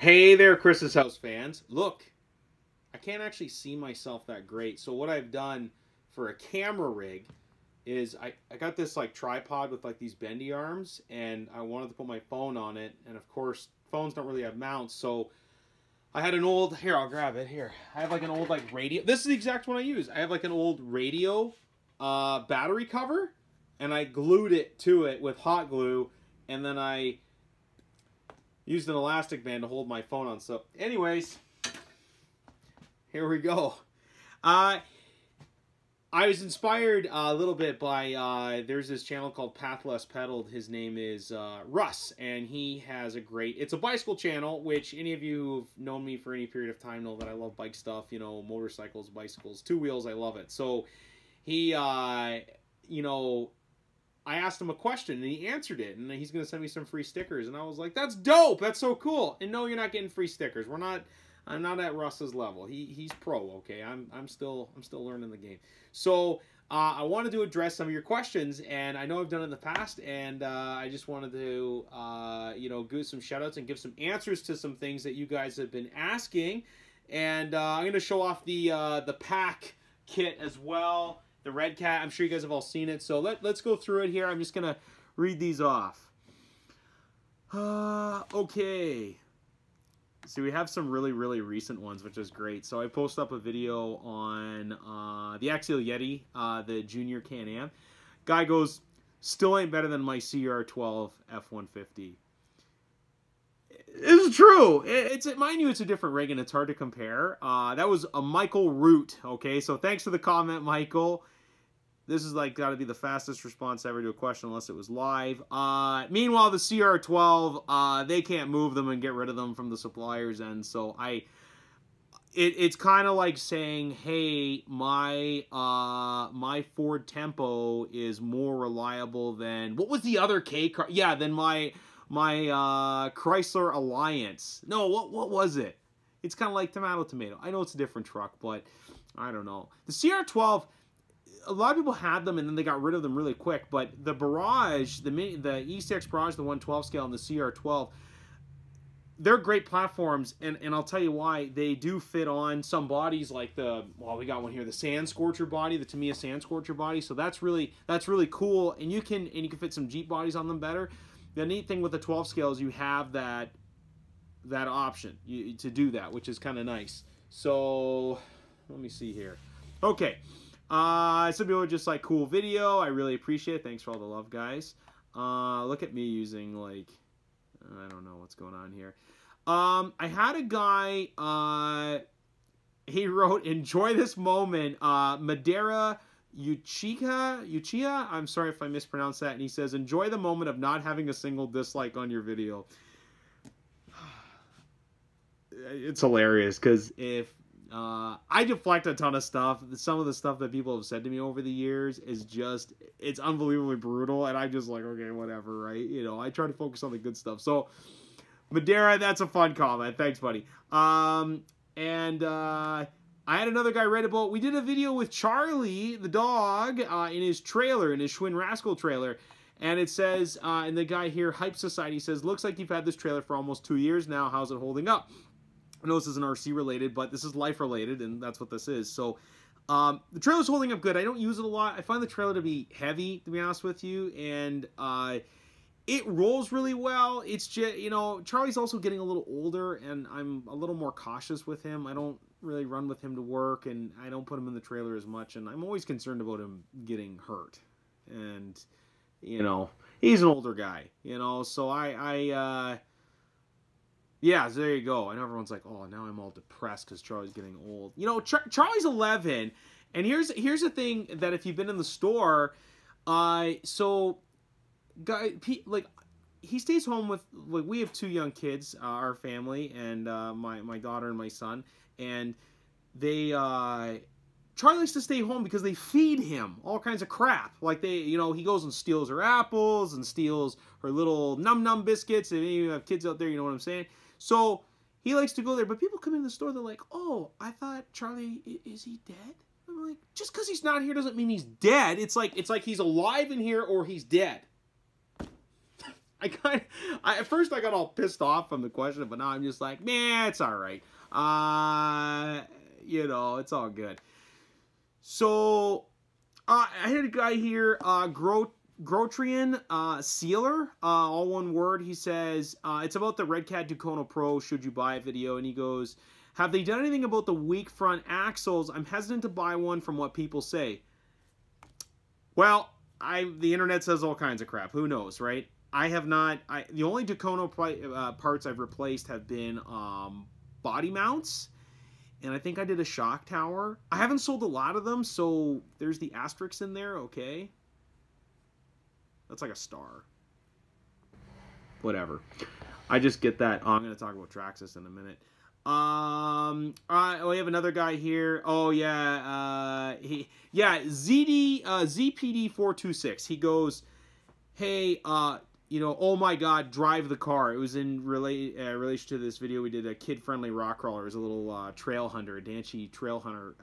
Hey there, Chris's House fans. Look, I can't actually see myself that great. So what I've done for a camera rig is I got this like tripod with like these bendy arms, and I wanted to put my phone on it. And of course, phones don't really have mounts. So I had an old, here, I'll grab it here. I have like an old like radio. This is the exact one I use. I have like an old radio battery cover, and I glued it to it with hot glue, and then I used an elastic band to hold my phone on. So anyways, here we go. I was inspired a little bit by, there's this channel called Path Less Pedaled. His name is Russ, and he has a great, it's a bicycle channel, which any of you who've known me for any period of time know that I love bike stuff, you know, motorcycles, bicycles, two wheels, I love it. So he, you know, I asked him a question, and he answered it, and he's going to send me some free stickers, and I was like, that's dope, that's so cool. And no, you're not getting free stickers. I'm not at Russ's level. He's pro, okay? I'm still learning the game. So I wanted to address some of your questions, and I know I've done it in the past, and I just wanted to you know, give some shout outs and give some answers to some things that you guys have been asking. And I'm going to show off the pack kit as well. The Redcat, I'm sure you guys have all seen it. So let's go through it here. I'm just going to read these off. Okay. So we have some really recent ones, which is great. So I posted up a video on the Axial Yeti, the Junior Can-Am. Guy goes, still ain't better than my CR12 F-150. It's true. Mind you, it's a different rig, and it's hard to compare. That was a Michael Root, okay? So thanks for the comment, Michael. This is like got to be the fastest response ever to a question, unless it was live. Meanwhile, the CR12, they can't move them and get rid of them from the supplier's end. So it's kind of like saying, hey, my Ford Tempo is more reliable than, what was the other K car? Yeah, than my Chrysler Alliance. No, what was it? It's kind of like tomato. I know it's a different truck, but I don't know. The CR12, a lot of people had them and then they got rid of them really quick, but the Barrage, the ECX Barrage, the 112 scale, and the CR12, they're great platforms, and I'll tell you why. They do fit on some bodies, like we got one here, the Sand Scorcher body, the Tamiya Sand Scorcher body. So that's really cool, and you can fit some Jeep bodies on them better. The neat thing with the 12 scale is you have that option to do that, which is kind of nice. So let me see here. Okay. Some people are just like, cool video. I really appreciate it. Thanks for all the love, guys. Look at me using, like, I don't know what's going on here. I had a guy, he wrote, enjoy this moment. Madeira Uchiha, I'm sorry if I mispronounced that. And he says, enjoy the moment of not having a single dislike on your video. It's hilarious, because if I deflect a ton of stuff. Some of the stuff that people have said to me over the years is just, it's unbelievably brutal, and I'm just like, okay, whatever, right? You know, I try to focus on the good stuff. So, Madeira, that's a fun comment. Thanks, buddy. I had another guy write about, we did a video with Charlie, the dog, in his trailer, in his Schwinn Rascal trailer, and it says, and the guy here, Hype Society, says, looks like you've had this trailer for almost 2 years now. How's it holding up? I know this isn't RC related, but this is life related, and that's what this is. So the trailer's holding up good. I don't use it a lot. I find the trailer to be heavy, to be honest with you, and it rolls really well. It's just, you know, Charlie's also getting a little older, and I'm a little more cautious with him. I don't really run with him to work, and I don't put him in the trailer as much, and I'm always concerned about him getting hurt. And, you know, he's an older guy, you know, so yeah, so there you go. I know everyone's like, oh, now I'm all depressed because Charlie's getting old. You know, Charlie's 11, and here's the thing that if you've been in the store, so, like, he stays home with, like, we have 2 young kids, our family, and my daughter and my son, and they, Charlie likes to stay home because they feed him all kinds of crap. Like, you know, he goes and steals her apples and steals her little num-num biscuits. If you have kids out there, you know what I'm saying. So he likes to go there, but people come in the store, they're like, oh, I thought Charlie, is he dead? I'm like, just because he's not here doesn't mean he's dead. It's like he's alive in here or he's dead. at first I got all pissed off from the question, but now I'm just like, man, it's all right. You know, it's all good. So, I had a guy here, Grotrian Sealer, all one word. He says, it's about the Redcat Ducono Pro, should you buy a video? And he goes, have they done anything about the weak front axles? I'm hesitant to buy one from what people say. Well, the internet says all kinds of crap. Who knows, right? I have not. The only Ducono parts I've replaced have been body mounts, and I think I did a shock tower. I haven't sold a lot of them, so there's the asterisks in there. Okay, that's like a star. Whatever. I just get that. Oh, I'm going to talk about Traxxas in a minute. We have another guy here. Oh yeah, ZPD426. He goes, hey, you know, oh my God, drive the car. It was in relation to this video we did, a kid-friendly rock crawler. It was a little trail hunter, a Danchi trail hunter.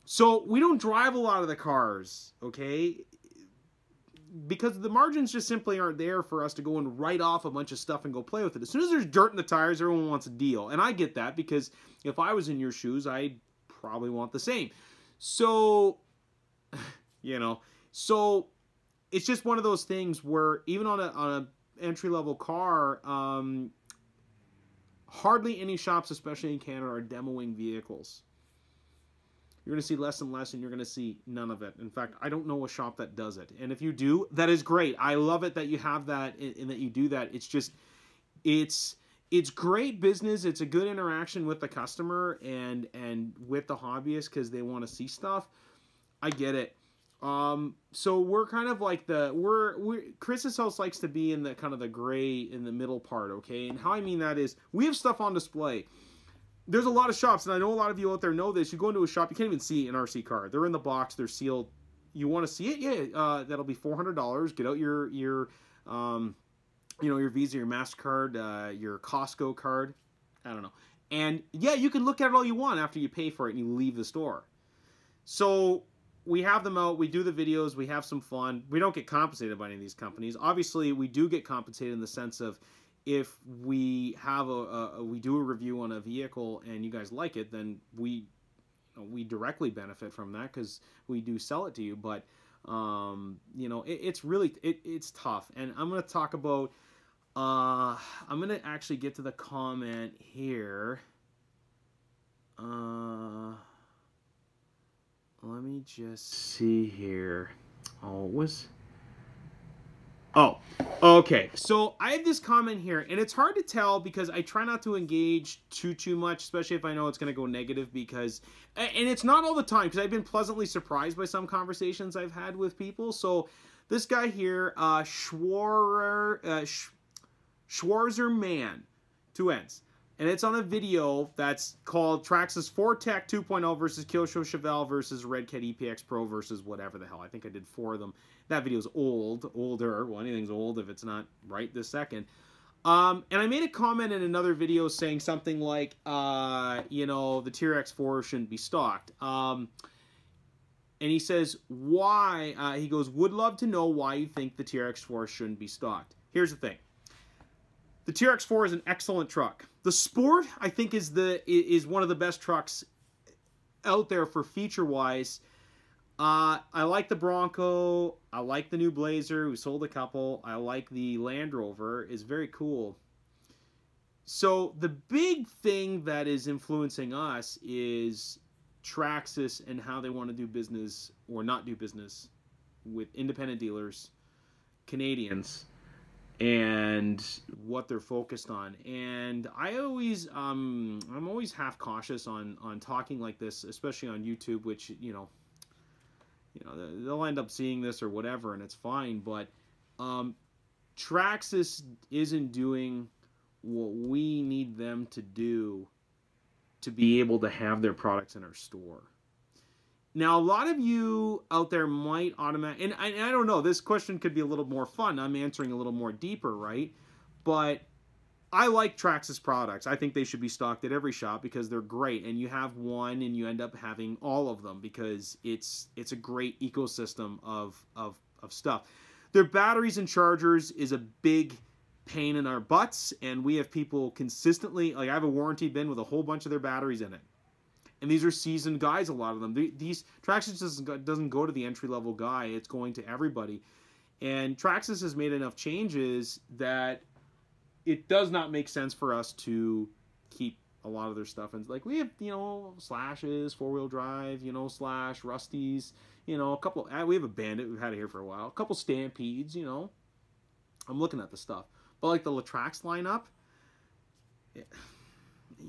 So we don't drive a lot of the cars, okay? Because the margins just simply aren't there for us to go and write off a bunch of stuff and go play with it. As soon as there's dirt in the tires, everyone wants a deal. And I get that, because if I was in your shoes, I'd probably want the same. So, you know, so it's just one of those things where even on a entry-level car, hardly any shops, especially in Canada, are demoing vehicles. You're going to see less and less, and you're going to see none of it. In fact, I don't know a shop that does it. And if you do, that is great. I love it that you have that and that you do that. It's just, it's great business. It's a good interaction with the customer and with the hobbyist, because they want to see stuff. I get it. So we're kind of like Chris's house likes to be in the kind of the gray in the middle part, okay? And how I mean that is, we have stuff on display. There's a lot of shops, and I know a lot of you out there know this. You go into a shop, you can't even see an RC car. They're in the box, they're sealed. You want to see it? Yeah, that'll be $400. Get out your you know, your Visa, your MasterCard, your Costco card. I don't know. And yeah, you can look at it all you want after you pay for it and you leave the store. So we have them out, we do the videos, we have some fun. We don't get compensated by any of these companies. Obviously, we do get compensated in the sense of, if we have we do a review on a vehicle and you guys like it, then we directly benefit from that, because we do sell it to you. But you know, it's really it's tough. And I'm going to talk about I'm going to actually get to the comment here. Let me just see here. Oh, it was... Oh, okay. So I have this comment here, and it's hard to tell because I try not to engage too much, especially if I know it's going to go negative, because, and it's not all the time, because I've been pleasantly surprised by some conversations I've had with people. So this guy here, Schwarzer Man, 2 N's. And it's on a video that's called Traxxas 4Tech 2.0 versus Kyosho Chevelle versus Redcat EPX Pro versus whatever the hell. I think I did 4 of them. That video's older. Well, anything's old if it's not right this second. And I made a comment in another video saying something like, you know, the TRX4 shouldn't be stocked. And he says, why? He goes, would love to know why you think the TRX4 shouldn't be stocked. Here's the thing. The TRX4 is an excellent truck. The Sport, I think, is one of the best trucks out there for feature-wise. I like the Bronco. I like the new Blazer. We sold a couple. I like the Land Rover. It's very cool. So the big thing that is influencing us is Traxxas and how they want to do business or not do business with independent dealers, Canadians, and what they're focused on. And I'm always half cautious on talking like this, especially on YouTube, which, you know, they'll end up seeing this or whatever, and it's fine. But Traxxas isn't doing what we need them to do to be able to have their products in our store. Now, a lot of you out there might automatically, and I don't know, this question could be a little more fun. I'm answering a little more deeper, right? But I like Traxxas products. I think they should be stocked at every shop because they're great. And you have one and you end up having all of them because it's a great ecosystem of stuff. Their batteries and chargers is a big pain in our butts, and we have people consistently, like I have a warranty bin with a whole bunch of their batteries in it. And these are seasoned guys, a lot of them. These Traxxas doesn't go to the entry-level guy. It's going to everybody. And Traxxas has made enough changes that it does not make sense for us to keep a lot of their stuff. And like we have, you know, Slashes, 4-wheel drive, you know, Slash, Rusties, you know, a couple. We have a Bandit. We've had it here for a while. A couple Stampedes, you know. I'm looking at the stuff. But like the Latrax lineup, you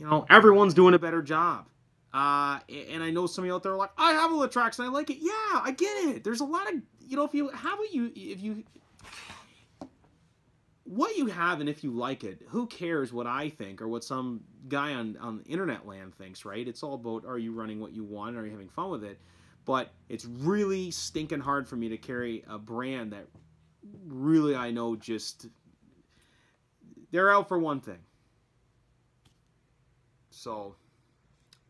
know, everyone's doing a better job. And I know some of you out there are like, I have a Latrax and I like it. Yeah, I get it. There's a lot of, you know, if you have what you have and if you like it, who cares what I think or what some guy on internet land thinks, right? It's all about, are you running what you want? Are you having fun with it? But it's really stinking hard for me to carry a brand that really I know just, they're out for one thing. So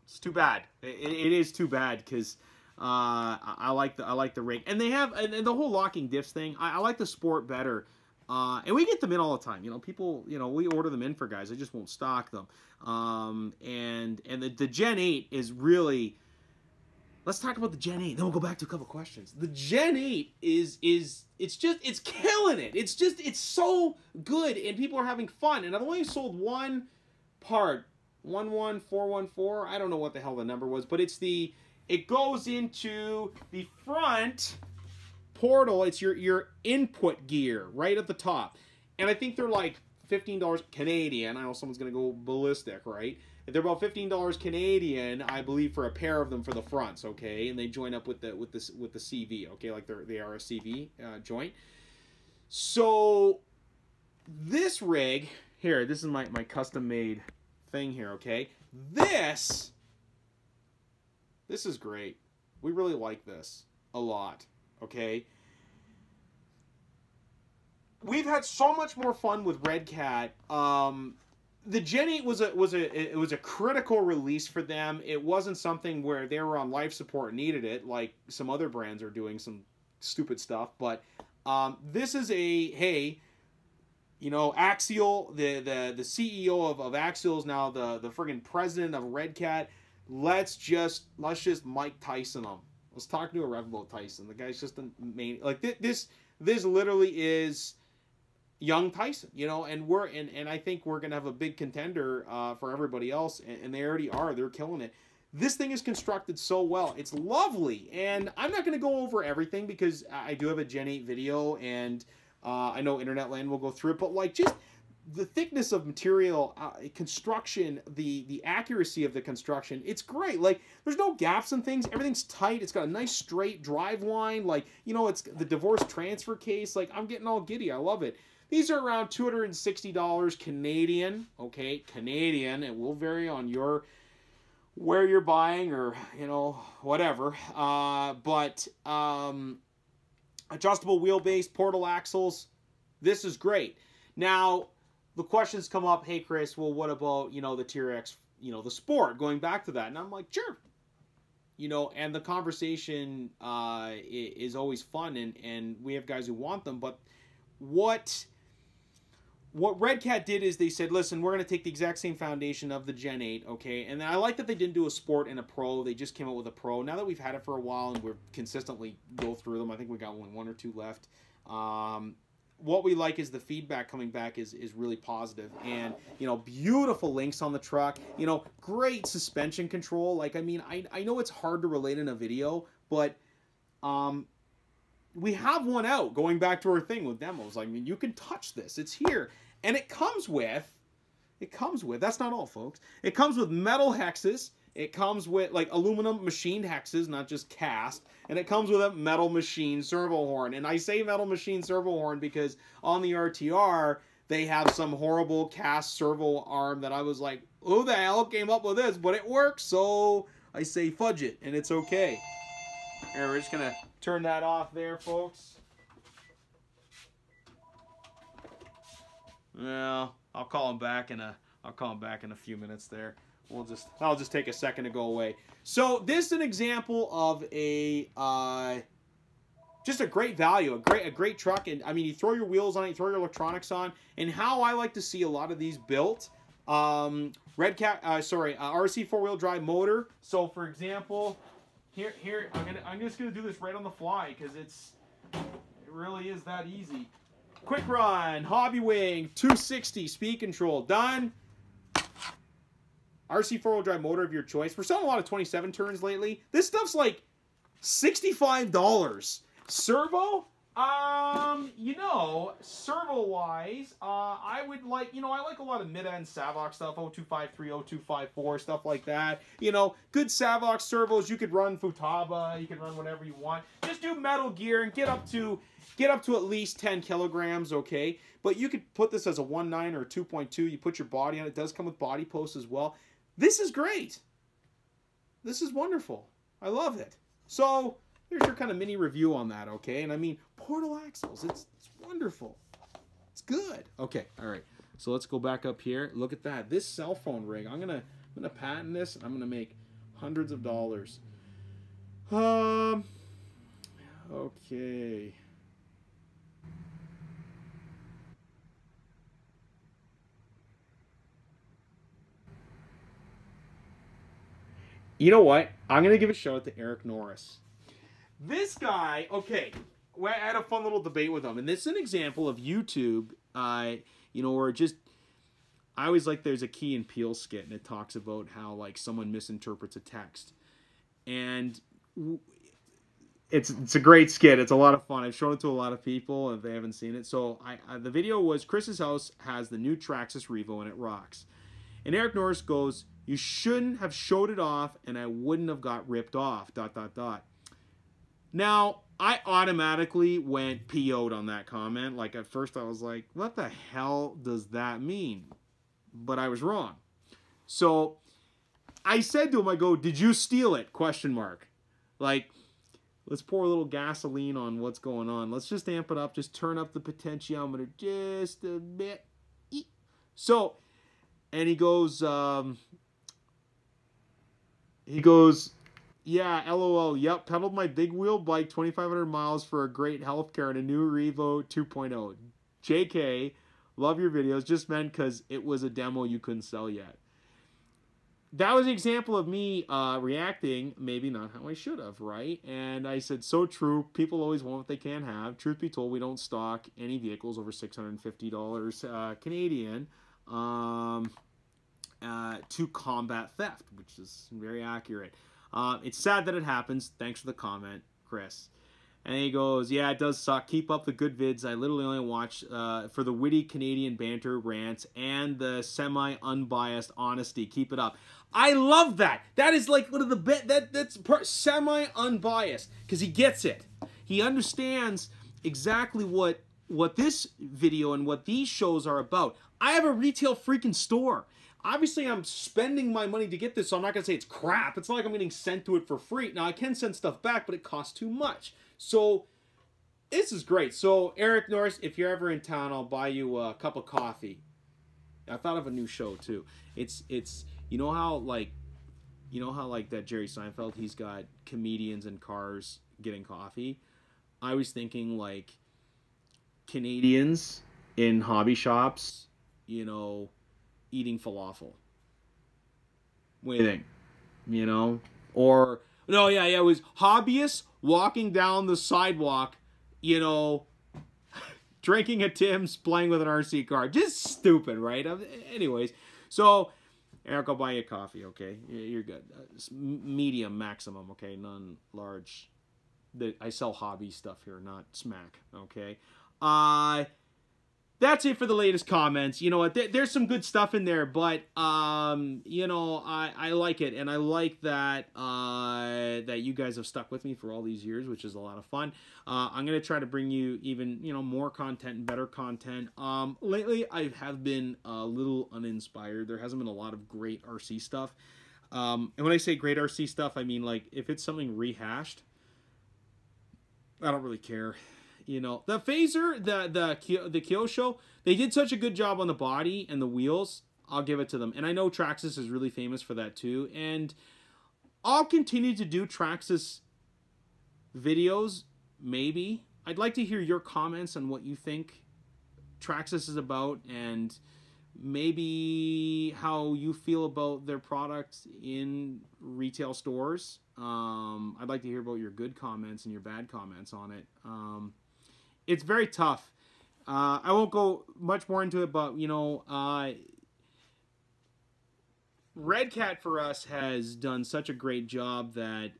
it's too bad. It is too bad because I like the rig, and they have and the whole locking diffs thing. I like the Sport better, and we get them in all the time. You know, people, you know, we order them in for guys. I just won't stock them. And the Gen 8 is really. Let's talk about the Gen 8. Then we'll go back to a couple questions. The Gen 8 is it's killing it. It's so good, and people are having fun. And I've only sold one part. 11414, I don't know what the hell the number was, but it goes into the front portal. It's your input gear right at the top, and I think they're like $15 Canadian. I know someone's gonna go ballistic, right? They're about $15 Canadian, I believe, for a pair of them for the fronts, okay? And they join up with the CV, okay? Like they are a CV joint. So this rig here, this is my custom made thing here, okay? This is great. We really like this a lot, okay? We've had so much more fun with Redcat. The Gen 8 was a critical release for them. It wasn't something where they were on life support and needed it, like some other brands are doing some stupid stuff. But this is a, hey, you know, Axial, the CEO of Axial is now the friggin' president of Redcat. Let's just Mike Tyson him. Let's talk to a Rev Tyson. The guy's just a main, like this literally is young Tyson, you know, and I think we're gonna have a big contender for everybody else, and they already are. They're killing it. This thing is constructed so well. It's lovely, and I'm not gonna go over everything because I do have a Gen 8 video, and I know Internet Land will go through it, but like just the thickness of material, construction, the accuracy of the construction, it's great. Like there's no gaps and things. Everything's tight. It's got a nice straight drive line. Like, you know, it's the divorce transfer case. Like I'm getting all giddy. I love it. These are around $260 Canadian. Okay, Canadian. It will vary on where you're buying or, you know, whatever. But adjustable wheelbase, portal axles. This is great. Now, the questions come up, hey, Chris, well, what about, you know, the T-Rex, you know, the Sport, going back to that. And I'm like, sure. You know, and the conversation is always fun, and we have guys who want them. But what Redcat did is they said, listen, we're going to take the exact same foundation of the Gen 8, okay? And I like that they didn't do a Sport and a Pro. They just came out with a Pro. Now that we've had it for a while and we're consistently go through them, I think we got one or two left. What we like is the feedback coming back is really positive. And, you know, beautiful links on the truck. You know, great suspension control. Like, I mean, I know it's hard to relate in a video, but we have one out, going back to our thing with demos. I mean, you can touch this. It's here. And it comes with, that's not all, folks. It comes with metal hexes. It comes with, like, aluminum machined hexes, not just cast. And it comes with a metal machined servo horn. And I say metal machined servo horn because on the RTR, they have some horrible cast servo arm that I was like, who the hell came up with this? But it works, so I say fudge it, and it's okay. Here, we're just going to turn that off there, folks. Well, I'll call him back in a few minutes there. I'll just take a second to go away. So this is an example of a just a great value, a great truck. And I mean, you throw your wheels on it, you throw your electronics on, and how I like to see a lot of these built. RC four-wheel drive motor. So for example, here I'm just gonna do this right on the fly because it really is that easy. Quick run, hobby wing, 260 speed control, done. RC four-wheel drive motor of your choice. We're selling a lot of 27 turns lately. This stuff's like $65. Servo? You know, servo-wise, I would like, you know, I like a lot of mid-end Savox stuff, 0253, 0254, stuff like that. You know, good Savox servos. You could run Futaba, you can run whatever you want. Just do Metal Gear and get up to at least 10 kilograms, okay? But you could put this as a 1.9 or a 2.2. You put your body on it. It does come with body posts as well. This is great. This is wonderful. I love it. So there's your kind of mini review on that, okay? And I mean, portal axles, it's wonderful. It's good. Okay, all right. So let's go back up here. Look at that. This cell phone rig, I'm gonna patent this, and I'm gonna make hundreds of dollars. Okay. You know what? I'm going to give a shout out to Eric Norris. This guy, okay, I had a fun little debate with him. And this is an example of YouTube, you know, where just, I always like there's a Key and Peele skit, and it talks about how, like, someone misinterprets a text. And it's a great skit. It's a lot of fun. I've shown it to a lot of people if they haven't seen it. So the video was Chris's house has the new Traxxas Revo, and it rocks. And Eric Norris goes, "You shouldn't have showed it off, and I wouldn't have got ripped off, ... Now, I automatically went PO'd on that comment. Like, at first I was like, what the hell does that mean? But I was wrong. So, I said to him, I go, "Did you steal it? ? Like, let's pour a little gasoline on what's going on. Let's just amp it up. Just turn up the potentiometer just a bit." So, and he goes, "Yeah, LOL, yep, pedaled my big wheel bike 2,500 miles for a great health care and a new Revo 2.0. JK, love your videos, just meant because it was a demo you couldn't sell yet." That was an example of me reacting, maybe not how I should have, right? And I said, so true, people always want what they can't have. Truth be told, we don't stock any vehicles over $650 Canadian. To combat theft, which is very accurate. It's sad that it happens. Thanks for the comment, Chris. And he goes, "Yeah, it does suck. Keep up the good vids. I literally only watch for the witty Canadian banter, rants, and the semi-unbiased honesty. Keep it up." I love that. That is like one of the that's semi-unbiased because he gets it. He understands exactly what this video and what these shows are about. I have a retail freaking store. Obviously, I'm spending my money to get this, so I'm not going to say it's crap. It's not like I'm getting sent to it for free. Now, I can send stuff back, but it costs too much. So, this is great. So, Eric Norris, if you're ever in town, I'll buy you a cup of coffee. I thought of a new show, too. It's you know how like that Jerry Seinfeld, he's got comedians in cars getting coffee? I was thinking, like, Canadians in hobby shops, you know, eating falafel. What do you think? You know? Or, no, yeah, it was hobbyists walking down the sidewalk, you know, drinking at Tim's, playing with an RC car. Just stupid, right? Anyways, so, Eric, I'll buy you a coffee, okay? You're good. Medium maximum, okay? None large. I sell hobby stuff here, not smack, okay? That's it for the latest comments. You know what? There's some good stuff in there, but you know, I like it, and I like that that you guys have stuck with me for all these years, which is a lot of fun. I'm gonna try to bring you even more content and better content. Lately, I have been a little uninspired. There hasn't been a lot of great RC stuff, and when I say great RC stuff, I mean, like, if it's something rehashed, I don't really care. You know, the Phaser, the Kyosho, they did such a good job on the body and the wheels. I'll give it to them. And I know Traxxas is really famous for that too. And I'll continue to do Traxxas videos maybe. I'd like to hear your comments on what you think Traxxas is about, and maybe how you feel about their product in retail stores. I'd like to hear about your good comments and your bad comments on it. It's very tough. I won't go much more into it, but, you know, Redcat for us has done such a great job that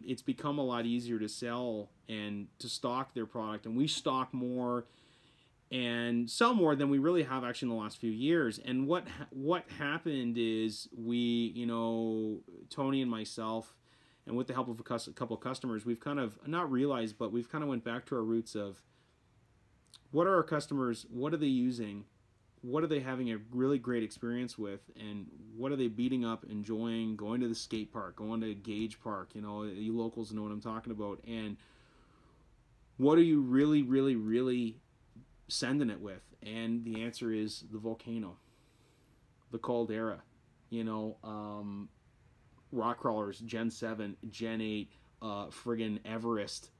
it's become a lot easier to sell and to stock their product, and we stock more and sell more than we really have actually in the last few years. And what happened is we, you know, Tony and myself, and with the help of a couple of customers, we've kind of not realized, but we've kind of went back to our roots of what are our customers, what are they using, what are they having a really great experience with, and what are they beating up, enjoying, going to the skate park, going to Gage Park, you know, you locals know what I'm talking about, and what are you really, really, really sending it with? And the answer is the Volcano, the Caldera, you know, rock crawlers, Gen 7, Gen 8, friggin' Everest.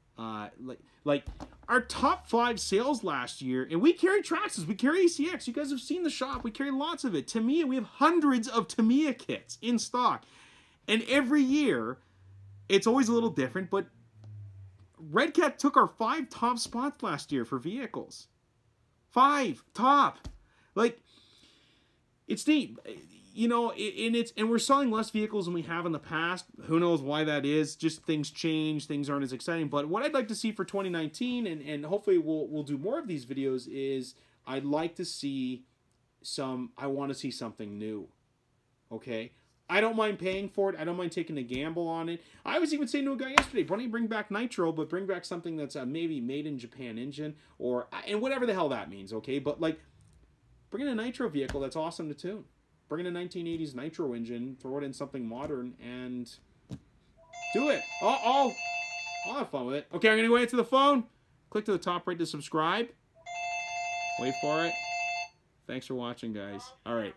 Like our top 5 sales last year, and we carry Traxxas, we carry ACX. You guys have seen the shop. We carry lots of it. Tamiya, we have hundreds of Tamiya kits in stock, and every year it's always a little different. But Redcat took our 5 top spots last year for vehicles. 5 top. Like, it's neat. You know, and we're selling less vehicles than we have in the past. Who knows why that is? Just things change, things aren't as exciting. But what I'd like to see for 2019, and hopefully we'll do more of these videos, is I'd like to see I want to see something new. Okay? I don't mind paying for it. I don't mind taking a gamble on it. I was even saying to a guy yesterday, why don't you bring back Nitro, but bring back something that's maybe made in Japan engine, and whatever the hell that means, okay? But, like, bring in a Nitro vehicle that's awesome to tune. Bring in a 1980s Nitro engine, throw it in something modern, and do it. I'll have fun with it. Okay, I'm going to go answer the phone. Click to the top right to subscribe. Wait for it. Thanks for watching, guys. All right.